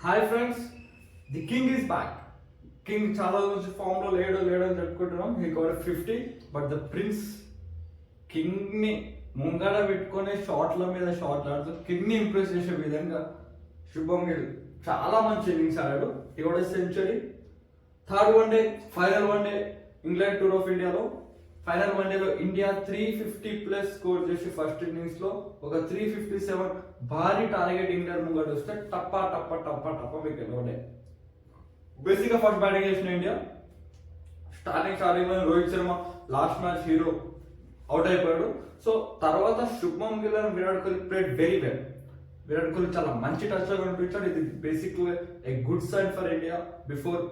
Hi friends, the king is back. King చాలా రోజు form లో లేడు అని చెప్పుకుంటున్నాం. He got 50, but the prince king ని ముంగడ పెట్టుకొని షాట్ల మీద షాట్లు ఆడుతూ కింగ్ ని ఇంప్రెస్ చేసే విధంగా శుభం గిల్ చాలా మంచి ఇన్నింగ్స్ ఆడాడు. He got century. Third one day, final one day England tour of ఇండియాలో ఫైనల్ వన్డేలో ఇండియా 350+ స్కోర్ చేసి ఫస్ట్ ఇన్నింగ్స్ లో ఒక 357 భారీ టార్గెట్ ఇంగ్లాండ్ ముంగట వస్తే టప్పా టప్ప టప్ప టప్ప వికెట్ పడ్డాయి. బేసిక్ గా ఫస్ట్ బ్యాటింగ్ చేసిన India starting Rohit Sharma last match hero out అయిపోయాడు. సో తర్వాత Shubman Gill and Virat Kohli played very well. Virat Kohli చాలా మంచి టచ్ లో కనిపించాడు. ఇది basic A good sign for India before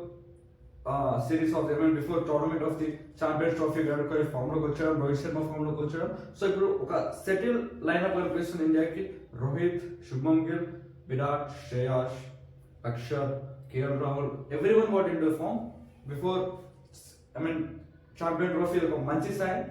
series of before tournament of the Champions Trophy. Virat Kohli form లోకి వచ్చాడు, రోహిత్ శర్మ ఫామ్ లోకి వచ్చాడు. సో ఇప్పుడు ఒక సెటిల్ లైన్అప్ కనిపిస్తుంది ఇండియాకి. Rohit, Shubman Gill, Virat, Shreyas, Axar, KL Rahul, everyone got into form before champion trophy. ఒక మంచి sign.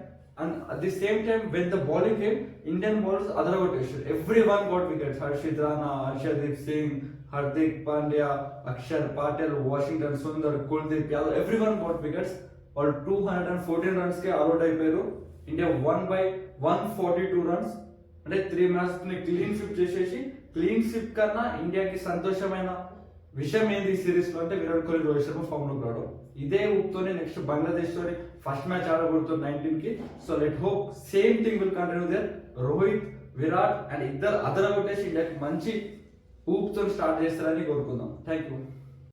And at the same time, when the bowling came, Indian bowlers other rotation. Everyone got wickets. Harshit Rana, Arshdeep Singh, Hardik Pandya, Akshar Patel, Washington Sundar, Kuldeep Yadav, everyone got wickets. All 214 runs ke out అయిపోయారు. India won by 142 runs. అంటే 3 match ని clean sweep చేసేసి, clean sweep కన్నా ఇండియాకి సంతోషమైన విషయం ఏంది ఈ సిరీస్ లో అంటే విరాట్ కోహ్లీ, రోహిత్ శర్మ ఫామ్ లోకి రావడం. ఇదే ఊపుతోనే నెక్స్ట్ బంగ్లాదేశ్ తోని ఫస్ట్ మ్యాచ్ ఆడబోతుంది 19 కి. So let hope same thing will continue there. Rohit, Virat and ఇద్దరు అదర కొట్టేసి ఇండియాకి మంచి ఊపుతో స్టార్ట్ చేస్తారని కోరుకుందాం. Thank you.